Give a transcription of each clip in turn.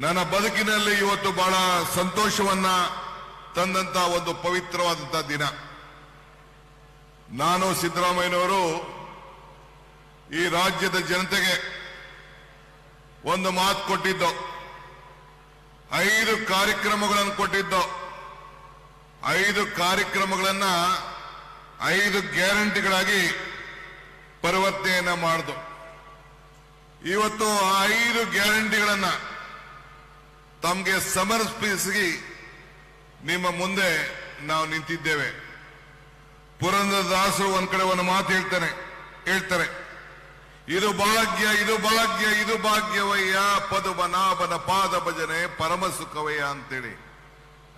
ನನ್ನ ಬದುಕಿನಲ್ಲಿ ಇವತ್ತು ಬಹಳ ಸಂತೋಷವನ್ನ ತಂದಂತ ಒಂದು ಪವಿತ್ರವಾದಂತ ದಿನ. ನಾನು ಸಿದ್ದರಾಮಯ್ಯನವರು ಈ ರಾಜ್ಯದ ಜನತೆಗೆ ಒಂದು ಮಾತು ಕೊಟ್ಟಿದ್ದು, 5 ಕಾರ್ಯಕ್ರಮಗಳನ್ನು ಕೊಟ್ಟಿದ್ದು. 5 ಕಾರ್ಯಕ್ರಮಗಳನ್ನ 5 ಗ್ಯಾರಂಟಿಗಳಾಗಿ ಪರಿವರ್ತನೆಯನ್ನ ಮಾಡಿದ್ದು. ಇವತ್ತು ಆ 5 ಗ್ಯಾರಂಟಿಗಳನ್ನ ತಮಗೆ ಸಮರ್ಪಿಸಿ ನಿಮ್ಮ ಮುಂದೆ ನಾವು ನಿಂತಿದ್ದೇವೆ. ಪುರಂದರದಾಸರು ಒಂದ್ ಕಡೆ ಒಂದು ಮಾತು ಹೇಳ್ತಾರೆ, ಇದು ಭಾಗ್ಯ ಇದು ಭಾಗ್ಯ ಇದು ಭಾಗ್ಯವಯ್ಯ, ಪದುಮನಾಭನ ಪಾದ ಭಜನೆ ಪರಮ ಸುಖವಯ್ಯ ಅಂತೇಳಿ.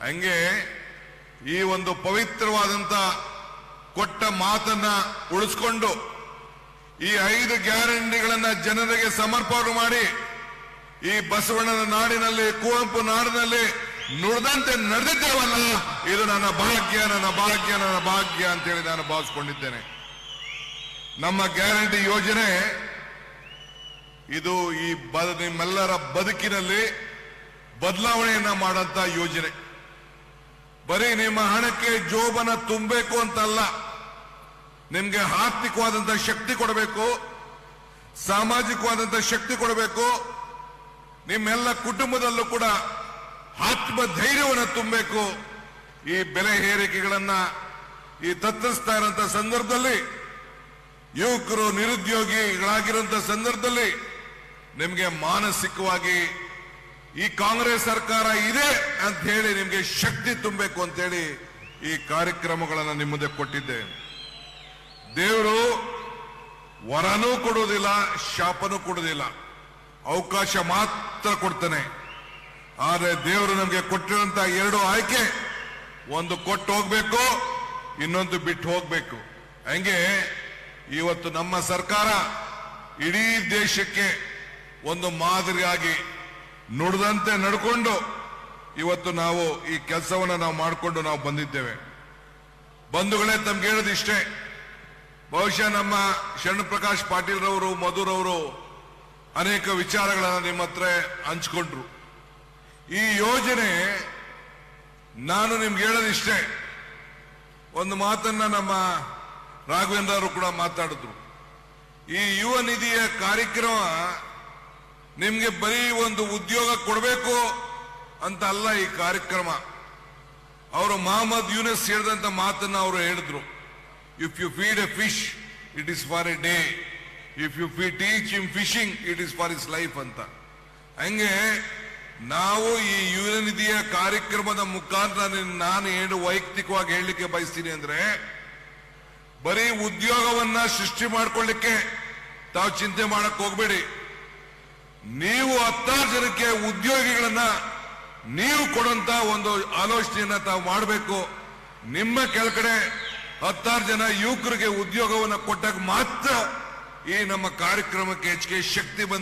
ಹಂಗೆ ಈ ಒಂದು ಪವಿತ್ರವಾದಂತ ಕೊಟ್ಟ ಮಾತನ್ನ ಉಳಿಸ್ಕೊಂಡು ಈ 5 ಗ್ಯಾರಂಟಿಗಳನ್ನ ಜನರಿಗೆ ಸಮರ್ಪಣೆ ಮಾಡಿ ಈ ಬಸವಣ್ಣನ ನಾಡಿನಲ್ಲಿ, ಕುವೆಂಪು ನಾಡಿನಲ್ಲಿ ನುಡಿದಂತೆ ನಡೆದಿದ್ದೇವಲ್ಲ, ಇದು ನನ್ನ ಭಾಗ್ಯ ನನ್ನ ಭಾಗ್ಯ ನನ್ನ ಭಾಗ್ಯ ಅಂತೇಳಿ ನಾನು ಭಾವಿಸ್ಕೊಂಡಿದ್ದೇನೆ. ನಮ್ಮ ಗ್ಯಾರಂಟಿ ಯೋಜನೆ ಇದು ಈ ನಿಮ್ಮೆಲ್ಲರ ಬದುಕಿನಲ್ಲಿ ಬದಲಾವಣೆಯನ್ನ ಮಾಡಂತ ಯೋಜನೆ. ಬರೀ ನಿಮ್ಮ ಹಣಕ್ಕೆ ಜೋಬನ ತುಂಬಬೇಕು ಅಂತಲ್ಲ, ನಿಮ್ಗೆ ಆರ್ಥಿಕವಾದಂತ ಶಕ್ತಿ ಕೊಡಬೇಕು, ಸಾಮಾಜಿಕವಾದಂತ ಶಕ್ತಿ ಕೊಡಬೇಕು, ನಿಮ್ಮೆಲ್ಲ ಕುಟುಂಬದಲ್ಲೂ ಕೂಡ ಆತ್ಮಧೈರ್ಯವನ್ನು ತುಂಬಬೇಕು. ಈ ಬೆಲೆ ಏರಿಕೆಗಳನ್ನ ಈ ತತ್ತರಿಸ್ತಾ ಇರುವಂತ ಸಂದರ್ಭದಲ್ಲಿ, ಯುವಕರು ನಿರುದ್ಯೋಗಿಗಳಾಗಿರುವಂತ ಸಂದರ್ಭದಲ್ಲಿ ನಿಮ್ಗೆ ಮಾನಸಿಕವಾಗಿ ಈ ಕಾಂಗ್ರೆಸ್ ಸರ್ಕಾರ ಇದೆ ಅಂತ ಹೇಳಿ ನಿಮ್ಗೆ ಶಕ್ತಿ ತುಂಬಬೇಕು ಅಂತೇಳಿ ಈ ಕಾರ್ಯಕ್ರಮಗಳನ್ನು ನಿಮ್ಮ ಮುಂದೆ ಕೊಟ್ಟಿದ್ದೆ. ದೇವರು ವರನೂ ಕೊಡುವುದಿಲ್ಲ, ಶಾಪನೂ ಕೊಡುವುದಿಲ್ಲ, ಅವಕಾಶ ಮಾತ್ರ ಕೊಡ್ತಾನೆ. ಆದರೆ ದೇವರು ನಮಗೆ ಕೊಟ್ಟಿರುವಂತ 2 ಆಯ್ಕೆ, ಒಂದು ಕೊಟ್ಟು ಹೋಗ್ಬೇಕು, ಇನ್ನೊಂದು ಬಿಟ್ಟು ಹೋಗ್ಬೇಕು. ಹಂಗೆ ಇವತ್ತು ನಮ್ಮ ಸರ್ಕಾರ ಇಡೀ ದೇಶಕ್ಕೆ ಒಂದು ಮಾದರಿಯಾಗಿ ನುಡಿದಂತೆ ನಡ್ಕೊಂಡು ಇವತ್ತು ನಾವು ಈ ಕೆಲಸವನ್ನ ನಾವು ಮಾಡಿಕೊಂಡು ನಾವು ಬಂದಿದ್ದೇವೆ. ಬಂಧುಗಳೇ, ತಮ್ಗೆ ಹೇಳೋದಿಷ್ಟೇ, ಬಹುಶಃ ನಮ್ಮ ಶರಣಪ್ರಕಾಶ್ ಪಾಟೀಲ್ ರವರು, ಮಧುರವರು ಅನೇಕ ವಿಚಾರಗಳನ್ನ ನಿಮ್ಮ ಹತ್ರ ಹಂಚ್ಕೊಂಡ್ರು. ಈ ಯೋಜನೆ ನಾನು ನಿಮ್ಗೆ ಹೇಳೋದಿಷ್ಟೇ, ಒಂದು ಮಾತನ್ನ ನಮ್ಮ ರಾಘವೇಂದ್ರ ಅವರು ಕೂಡ ಮಾತಾಡಿದ್ರು. ಈ ಯುವ ನಿಧಿಯ ಕಾರ್ಯಕ್ರಮ ನಿಮ್ಗೆ ಬರೀ ಒಂದು ಉದ್ಯೋಗ ಕೊಡಬೇಕು ಅಂತ ಅಲ್ಲ. ಈ ಕಾರ್ಯಕ್ರಮ ಅವರು ಮೊಹಮ್ಮದ್ ಯೂನಸ್ ಹೇಳಿದಂತ ಮಾತನ್ನ ಅವರು ಹೇಳಿದ್ರು, if you feed a fish it is for a day, if you teach him fishing it is for his life ಅಂತ. ಹಂಗೆ ನಾವು ಈ ಯುವ ನಿಧಿಯ ಕಾರ್ಯಕ್ರಮದ ಮುಖಾಂತರ ನಾನು ಏನು ವೈಯಕ್ತಿಕವಾಗಿ ಹೇಳಲಿಕ್ಕೆ ಬಯಸ್ತೀನಿ ಅಂದ್ರೆ, ಬರೀ ಉದ್ಯೋಗವನ್ನ ಸೃಷ್ಟಿ ಮಾಡ್ಕೊಳ್ಳಿಕ್ಕೆ ತಾವು ಚಿಂತೆ ಮಾಡಕ್ ಹೋಗ್ಬೇಡಿ. ನೀವು 10 ಜನಕ್ಕೆ ಉದ್ಯೋಗಿಗಳನ್ನ ನೀವು ಕೊಡುವಂತ ಒಂದು ಆಲೋಚನೆಯನ್ನ ತಾವು ಮಾಡಬೇಕು. ನಿಮ್ಮ ಕೆಳಗಡೆ 10 ಜನ ಯುವಕರಿಗೆ ಉದ್ಯೋಗವನ್ನು ಕೊಟ್ಟಾಗ ಮಾತ್ರ ಈ ನಮ್ಮ ಕಾರ್ಯಕ್ರಮಕ್ಕೆ ಹೆಚ್ಚಿಗೆ ಶಕ್ತಿ ಬಂದ